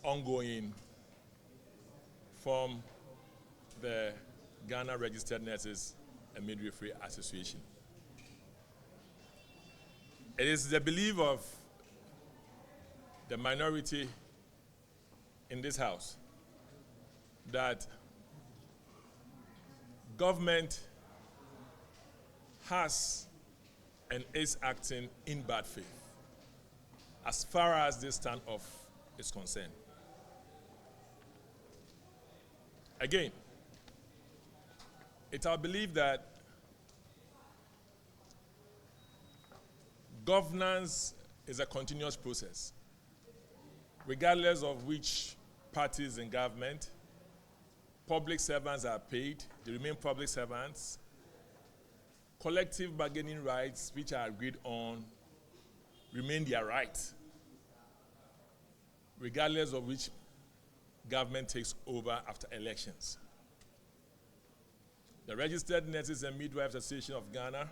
ongoing from the Ghana Registered Nurses and Midwifery Association. It is the belief of the minority in this House that government has and is acting in bad faith as far as this standoff is concerned. Again, it's our belief that governance is a continuous process, regardless of which parties in government. Public servants are paid, they remain public servants. Collective bargaining rights, which are agreed on, remain their rights, regardless of which government takes over after elections. The Registered Nurses and Midwives Association of Ghana,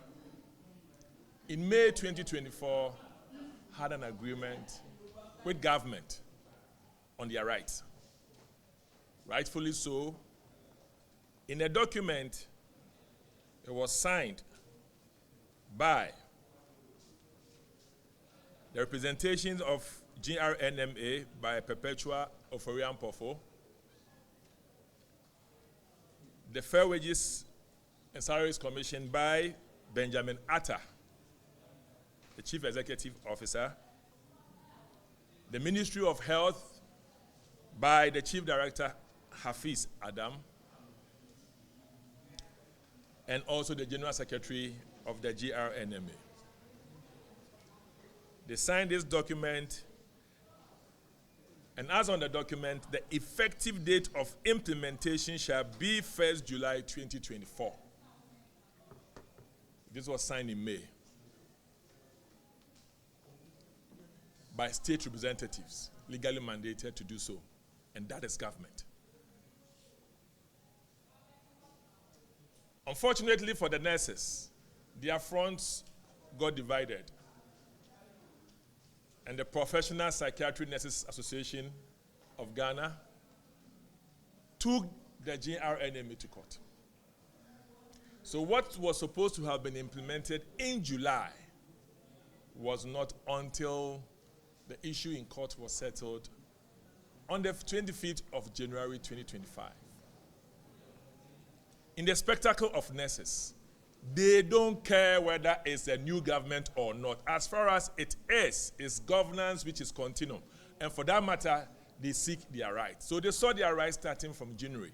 in May 2024, had an agreement with government on their rights. Rightfully so. In a document, it was signed by the representations of GRNMA by Perpetua Oforian-Poffo, the Fair Wages and Salaries Commission by Benjamin Atta, the Chief Executive Officer, the Ministry of Health by the Chief Director Hafiz Adam, and also the General Secretary of the GRNMA. They signed this document, and as on the document, the effective date of implementation shall be 1st July 2024. This was signed in May by state representatives, legally mandated to do so, and that is government. Unfortunately for the nurses, their fronts got divided, and the Professional Psychiatric Nurses Association of Ghana took the GRNMA to court. So what was supposed to have been implemented in July was not until the issue in court was settled on the 25th of January 2025. In the spectacle of nurses, they don't care whether it's a new government or not. As far as it is, it's governance which is continuum. And for that matter, they seek their rights. So they saw their rights starting from January.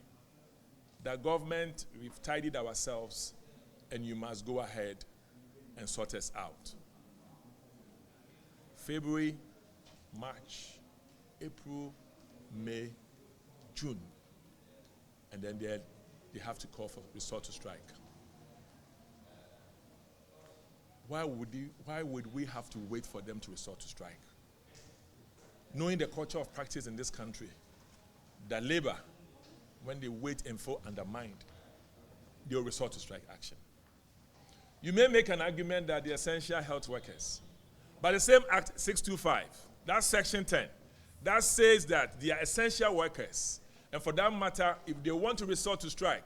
The government, we've tidied ourselves, and you must go ahead and sort us out. February, March, April, May, June. And then they have to call for resort to strike. Why would we have to wait for them to resort to strike? Knowing the culture of practice in this country, that labor, when they wait and feel undermined, they'll resort to strike action. You may make an argument that the essential health workers, but the same Act 625, that's Section 10, that says that they are essential workers, and for that matter, if they want to resort to strike,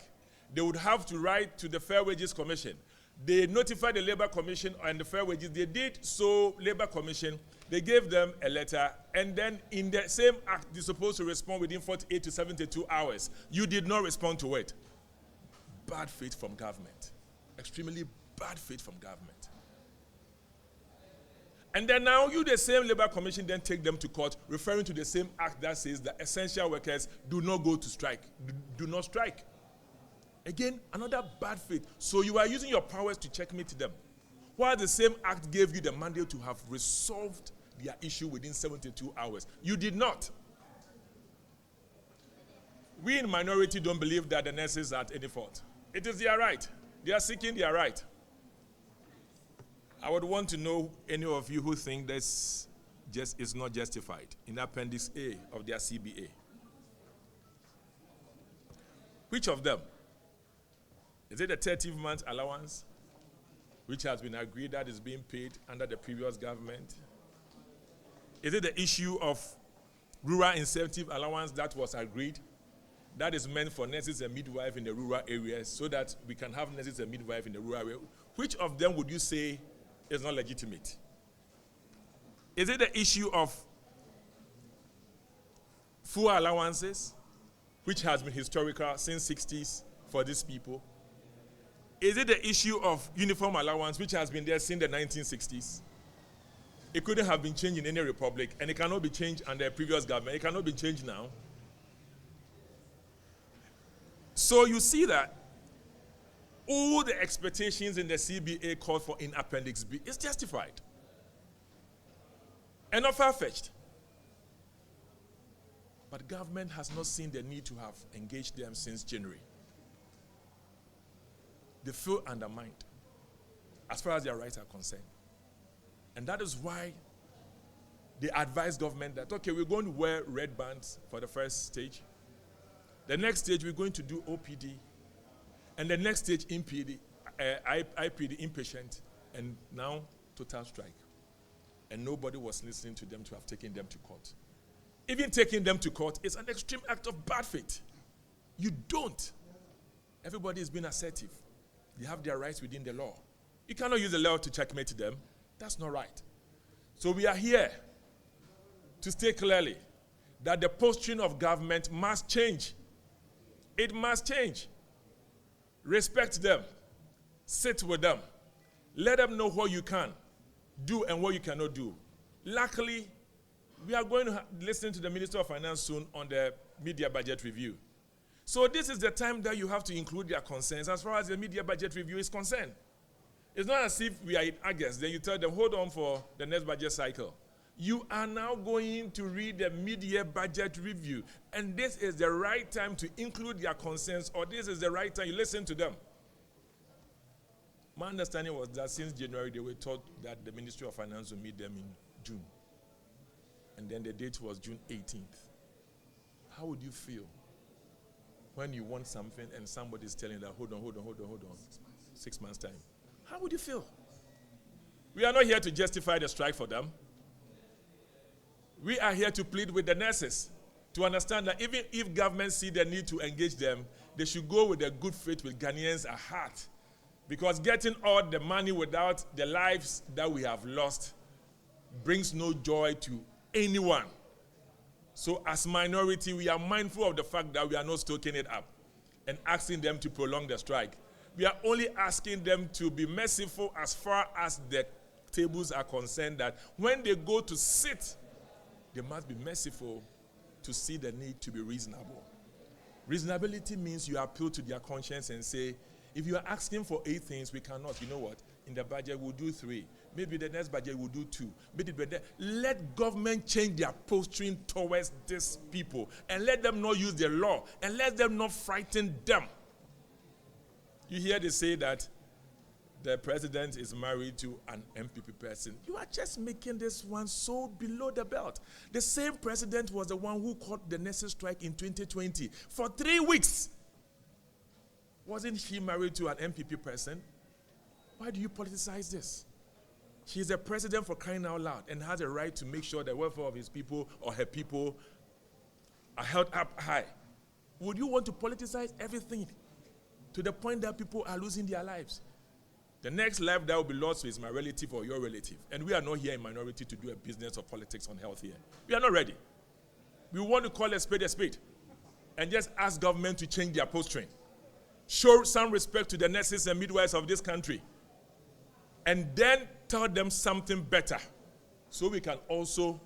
they would have to write to the Fair Wages Commission. They notified the Labor Commission and the Fair Wages. They did so, Labor Commission. They gave them a letter, and then in the same act, they're supposed to respond within 48 to 72 hours. You did not respond to it. Bad faith from government. Extremely bad faith from government. And then now you, the same Labor Commission, then take them to court, referring to the same act that says that essential workers do not go to strike, do not strike. Again, another bad faith. So you are using your powers to checkmate them, while the same act gave you the mandate to have resolved their issue within 72 hours. You did not. We in minority don't believe that the nurses are at any fault. It is their right. They are seeking their right. I would want to know any of you who think this just is not justified in Appendix A of their CBA. Which of them? Is it the 30-month allowance, which has been agreed that is being paid under the previous government? Is it the issue of rural incentive allowance that was agreed, that is meant for nurses and midwives in the rural areas so that we can have nurses and midwives in the rural area. Which of them would you say is not legitimate? Is it the issue of fuel allowances, which has been historical since 60s for these people? Is it the issue of uniform allowance, which has been there since the 1960s? It couldn't have been changed in any republic, and it cannot be changed under a previous government. It cannot be changed now. So you see that all the expectations in the CBA called for in Appendix B is justified and not far-fetched. But government has not seen the need to have engaged them since January. They feel undermined as far as their rights are concerned. And that is why they advise government that, okay, we're going to wear red bands for the first stage. The next stage, we're going to do OPD. And the next stage, IPD, inpatient. And now, total strike. And nobody was listening to them to have taken them to court. Even taking them to court is an extreme act of bad faith. You don't. Everybody is being assertive. They have their rights within the law. You cannot use the law to checkmate them. That's not right. So we are here to state clearly that the posturing of government must change. It must change. Respect them. Sit with them. Let them know what you can do and what you cannot do. Luckily, we are going to listen to the Minister of Finance soon on the media budget review. So this is the time that you have to include their concerns as far as the media budget review is concerned. It's not as if we are in August, then you tell them, hold on for the next budget cycle. You are now going to read the mid-year budget review, and this is the right time to include their concerns, or this is the right time you listen to them. My understanding was that since January, they were told that the Ministry of Finance will meet them in June. And then the date was June 18th. How would you feel when you want something and somebody is telling you that, hold on. 6 months' time. How would you feel? We are not here to justify the strike for them. We are here to plead with the nurses to understand that even if government see the need to engage them, they should go with the good faith with Ghanaians at heart. Because getting all the money without the lives that we have lost brings no joy to anyone. So as minority, we are mindful of the fact that we are not stoking it up and asking them to prolong the strike. We are only asking them to be merciful as far as the tables are concerned, that when they go to sit, they must be merciful to see the need to be reasonable. Reasonability means you appeal to their conscience and say, if you are asking for 8 things, we cannot. You know what? In the budget, we'll do 3. Maybe the next budget, we'll do 2. Let government change their posturing towards these people and let them not use the law and let them not frighten them. You hear they say that the president is married to an MPP person. You are just making this one so below the belt. The same president was the one who called the nurses' strike in 2020 for 3 weeks. Wasn't he married to an MPP person? Why do you politicize this? He's the president, for crying out loud, and has a right to make sure the welfare of his people or her people are held up high. Would you want to politicize everything to the point that people are losing their lives? The next life that will be lost is my relative or your relative. And we are not here in minority to do a business of politics on health here. We are not ready. We want to call a spade and just ask government to change their posturing. Show some respect to the nurses and midwives of this country. And then tell them something better so we can also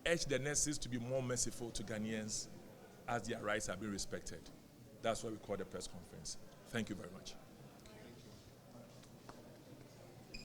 urge the nurses to be more merciful to Ghanaians as their rights are being respected. That's why we call the press conference. Thank you very much.